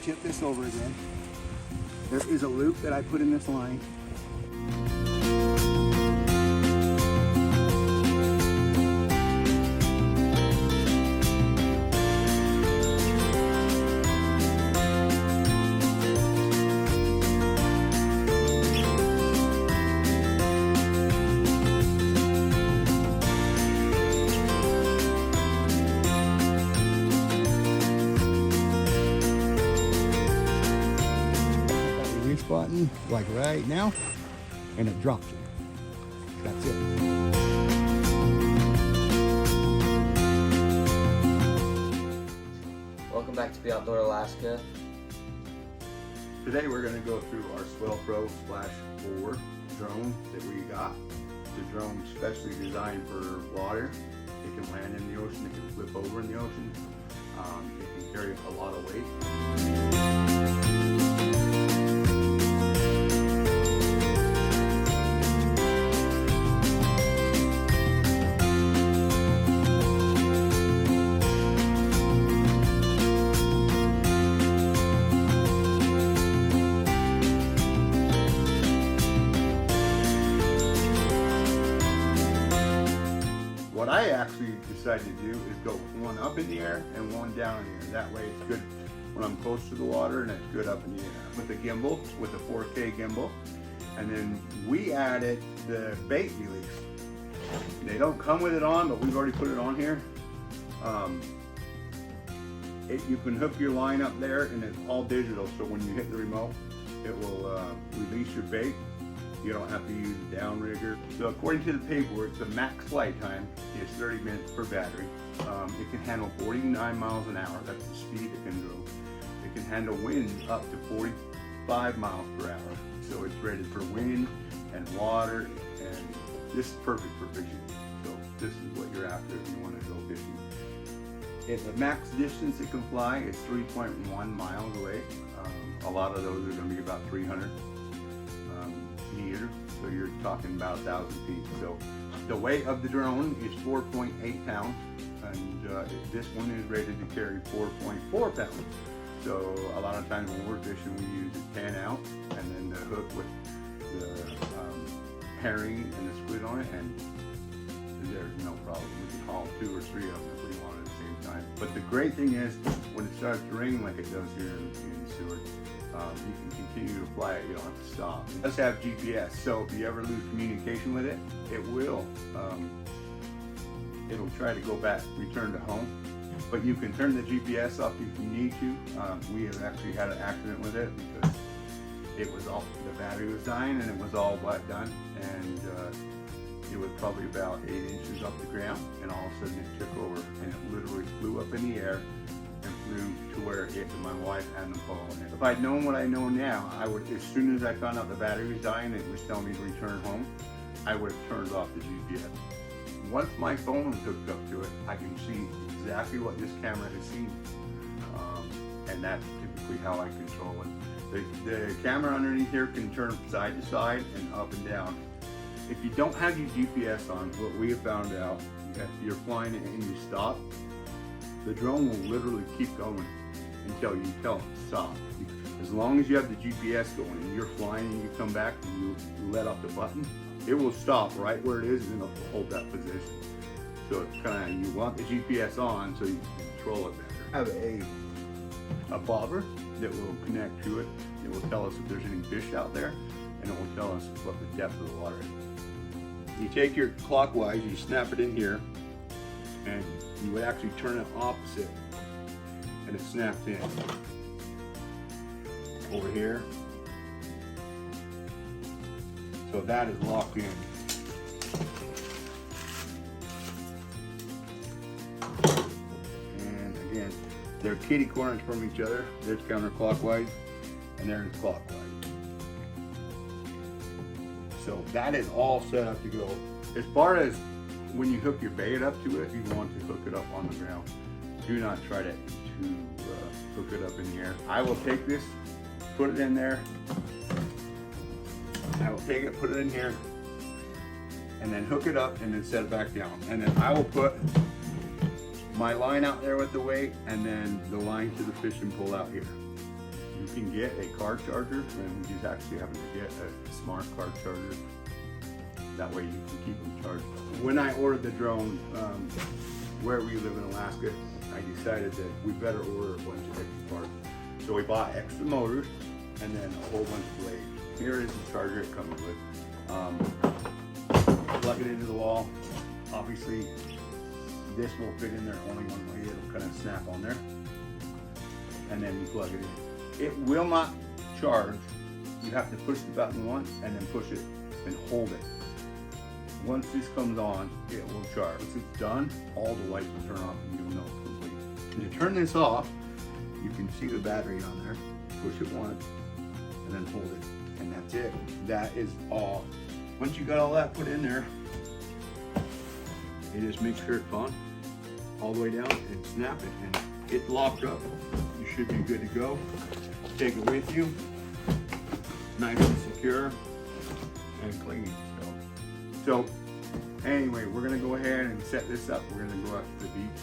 tip this over again. There is a loop that I put in this line. Button like right now, and it drops it. That's it. Welcome back to Be Outdoor Alaska. Today we're going to go through our Swellpro Splash 4 drone that we got. The drone specially designed for water. It can land in the ocean, it can flip over in the ocean. It can carry a lot of weight. What I actually decided to do is go one up in the air and one down in the air. That way it's good when I'm close to the water, and it's good up in the air. With the gimbal, with the 4K gimbal. And then we added the bait release. They don't come with it on, but we've already put it on here. You can hook your line up there, and it's all digital, so when you hit the remote, it will release your bait. You don't have to use a downrigger. So according to the paperwork, the max flight time is 30 minutes per battery. It can handle 49 miles an hour. That's the speed it can go. It can handle winds up to 45 miles per hour. So it's rated for wind and water, and this is perfect for fishing. So this is what you're after if you want to go fishing. If the max distance it can fly is 3.1 miles away. A lot of those are going to be about 300 meters, so you're talking about 1,000 feet. So the weight of the drone is 4.8 pounds, and this one is rated to carry 4.4 pounds. So a lot of times when we're fishing, we use a 10 ounce, and then the hook with the herring and the squid on it, and there's no problem. We can haul 2 or 3 of them if we want at the same time. But the great thing is, when it starts to rain like it does here in Seward, you can continue to fly it. You don't have to stop. It does have GPS, so if you ever lose communication with it, it'll try to go back, return to home. But you can turn the GPS off if you need to. We have actually had an accident with it because it was all, the battery was dying, and it was all but done, and it was probably about 8 inches off the ground, and all of a sudden it took over, and it literally flew up in the air and flew to where it hit my wife and the pole. And if I'd known what I know now, I would, as soon as I found out the battery was dying and it was telling me to return home, I would have turned off the GPS. Once my phone is hooked up to it, I can see exactly what this camera has seen, and that's typically how I control it. The camera underneath here can turn side to side and up and down. If you don't have your GPS on, what we have found out, if you're flying it and you stop, the drone will literally keep going until you tell it to stop. As long as you have the GPS going and you're flying and you come back and you let off the button, it will stop right where it is and it'll hold that position. So it's kind of, you want the GPS on so you can control it better. I have a bobber that will connect to it. It will tell us if there's any fish out there, and it will tell us what the depth of the water is. You take your clockwise, you snap it in here, and you would actually turn it opposite, and it snaps in. Over here. So that is locked in. And again, they're kitty corners from each other. There's counterclockwise, and there's clockwise. So that is all set up to go. As far as when you hook your bait up to it, if you want to hook it up on the ground, do not try to hook it up in the air. I will take this, put it in there. I will take it, put it in here, and then hook it up and then set it back down. And then I will put my line out there with the weight, and then the line to the fishing pole out here. You can get a car charger, and we just actually happen to get a smart car charger. That way you can keep them charged. When I ordered the drone, where we live in Alaska, I decided that we better order a bunch of extra parts. So we bought extra motors and then a whole bunch of blades. Here is the charger it comes with. Plug it into the wall. Obviously, this will fit in there only one way. It'll kind of snap on there. And then you plug it in. It will not charge. You have to push the button once and then push it and hold it. Once this comes on, it will charge. Once it's done, all the lights will turn off and you'll know it's complete. And to turn this off, you can see the battery on there. Push it once and then hold it. And that's it. That is all. Once you got all that put in there, you just make sure it's on all the way down and snap it and it's locked up. You should be good to go. Take it with you. Nice and secure and clean. So anyway, we're gonna go ahead and set this up. We're gonna go out to the beach,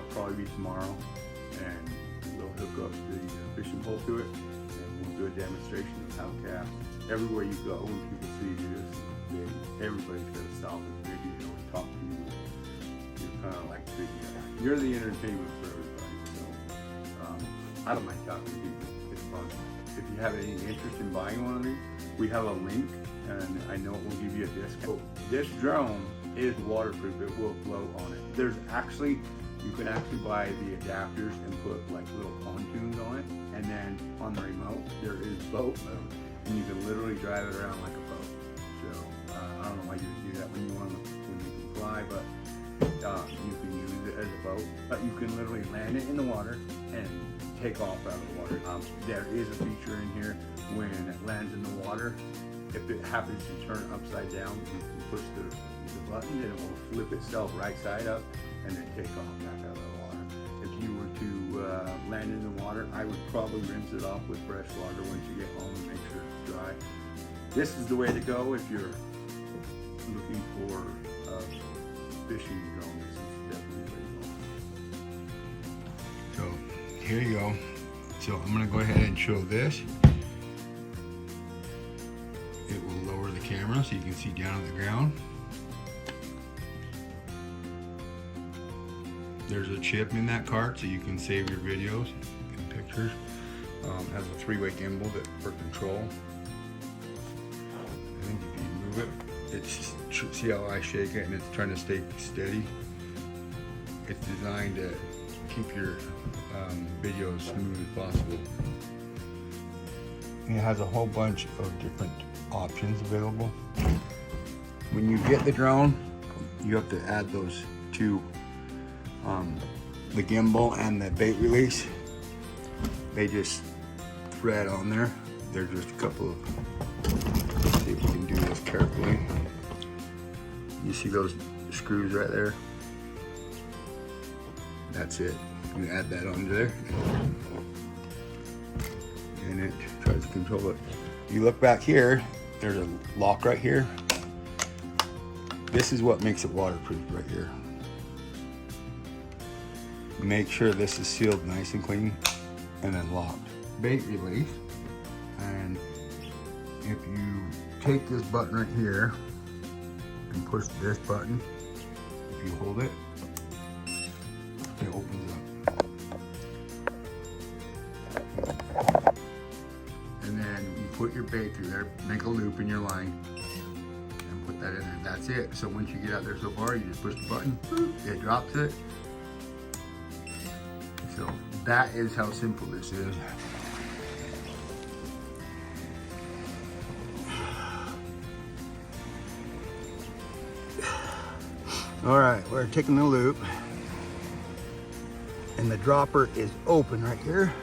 probably be tomorrow, and we'll hook up the fishing pole to it, and we'll do a demonstration of how to cast. Everywhere you go, when people see this, everybody's gonna stop and video and talk to you. You're kind of like you're the entertainment for everybody. So I don't mind talking to people. It's fun. If you have any interest in buying one of these, we have a link. And I know it will give you a discount. This drone is waterproof. It will float on it. There's actually, you can actually buy the adapters and put like little pontoons on it. And then on the remote, there is boat mode. And you can literally drive it around like a boat. So I don't know why you would do that when you can fly, but you can use it as a boat. But you can literally land it in the water and take off out of the water. There is a feature in here when it lands in the water. If it happens to turn upside down, you can push the button and it will flip itself right side up and then take off back out of the water. If you were to land in the water, I would probably rinse it off with fresh water once you get home and make sure it's dry. This is the way to go if you're looking for a fishing drone. This is definitely the way to go. So here you go. So I'm gonna go ahead and show this. It will lower the camera so you can see down on the ground. There's a chip in that cart so you can save your videos and pictures. Has a 3-way gimbal for control. I think if you move it, it's, see how I shake it and it's trying to stay steady. It's designed to keep your videos smooth as possible. And it has a whole bunch of different options available. When you get the drone, you have to add those two, the gimbal and the bait release. They just thread on there. They're just a couple of, let's see if we can do this carefully. You see those screws right there? That's it. You add that onto there and it tries to control it. You look back here, there's a lock right here. This is what makes it waterproof right here. Make sure this is sealed nice and clean and then locked. Bait release, and if you take this button right here and push this button, if you hold it, it opens up. And then you put your bait through there, make a loop in your line, and put that in there. That's it. So once you get out there so far, you just push the button, it drops it. So that is how simple this is. All right, we're taking the loop, and the dropper is open right here,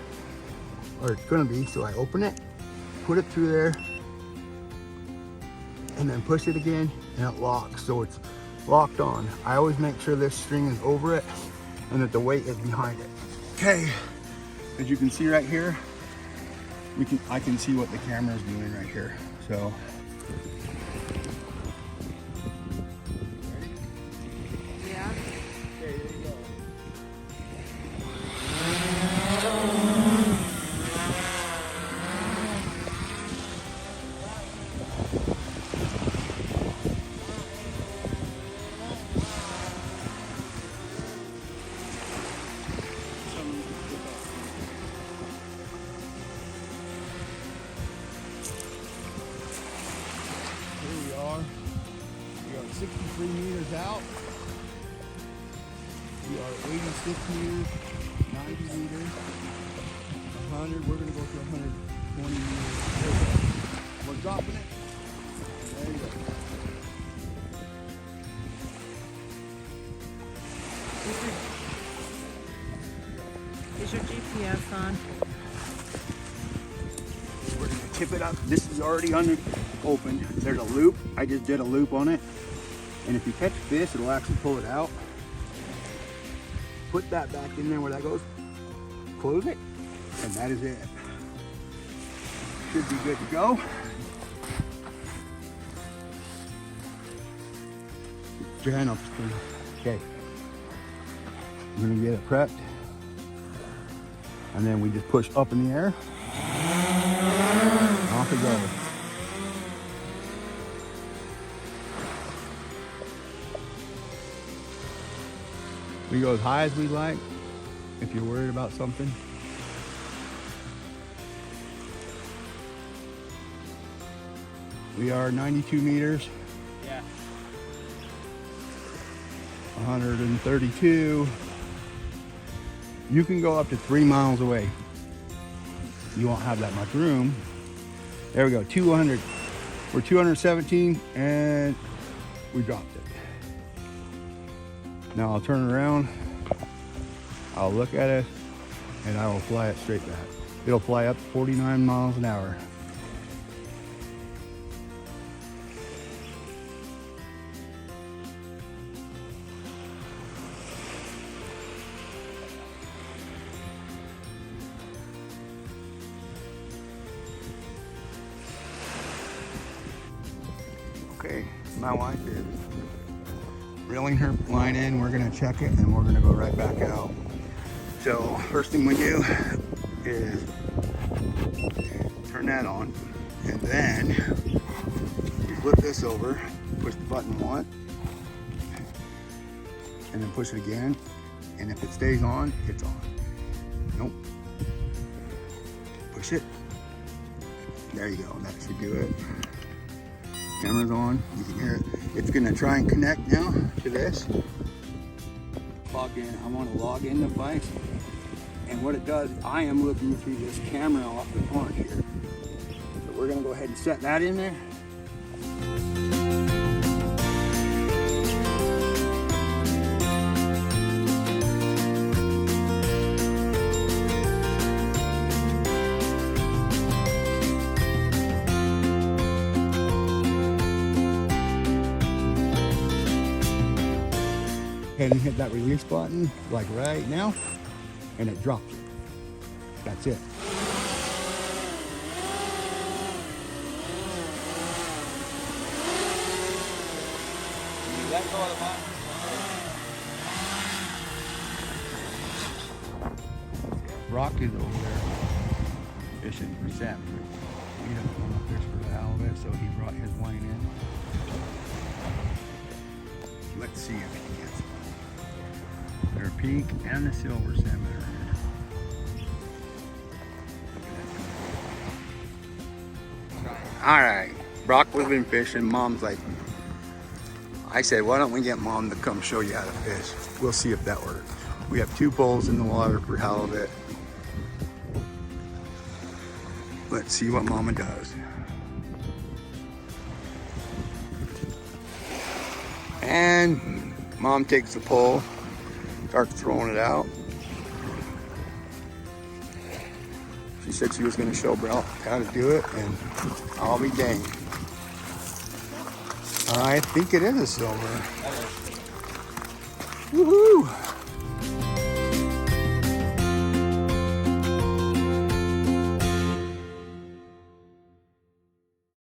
or it's gonna be. So I open it, put it through there, and then push it again, and it locks, so it's locked on. I always make sure this string is over it and that the weight is behind it. Okay, as you can see right here, I can see what the camera is doing right here. So 63 meters out. We are 86 meters, 90 meters, 100. We're going to go to 120 meters. There we go. We're dropping it. There you go. Is your GPS on? We're going to tip it up. This is already open. There's a loop. I just did a loop on it. And if you catch fish, it'll actually pull it out. Put that back in there where that goes. Close it. And that is it. Should be good to go. Put your hand up. Okay. I'm going to get it prepped. And then we just push up in the air. Off it goes. We go as high as we like if you're worried about something. We are 92 meters. Yeah. 132. You can go up to 3 miles away. You won't have that much room. There we go, 200. We're 217 and we dropped it. Now I'll turn around, I'll look at it, and I will fly it straight back. It'll fly up 49 miles an hour. Okay, my wife is reeling her line in. We're gonna check it and we're gonna go right back out. So first thing we do is turn that on, and then we flip this over, push the button once, and then push it again. And if it stays on, it's on. Nope. Push it. There you go, that should do it. Camera's on, you can hear it. It's gonna try and connect now to this. Log in, I wanna log in the device. And what it does, I am looking through this camera off the corner here. So we're gonna go ahead and set that in there. And hit that release button like right now, and it drops it. That's it. Let go of the button. Rock is over there fishing for salmon. He doesn't want to fish for the halibut, so he brought his line in. Let's see if he gets it. Their pink and the silver salmon are here. All right, Brock, we've been fishing. Mom's like, I said, why don't we get Mom to come show you how to fish? We'll see if that works. We have 2 poles in the water for halibut. Let's see what Mama does. And Mom takes the pole, starts throwing it out. She said she was going to show Brock how to do it, and I'll be dang. I think it is a silver. Woohoo!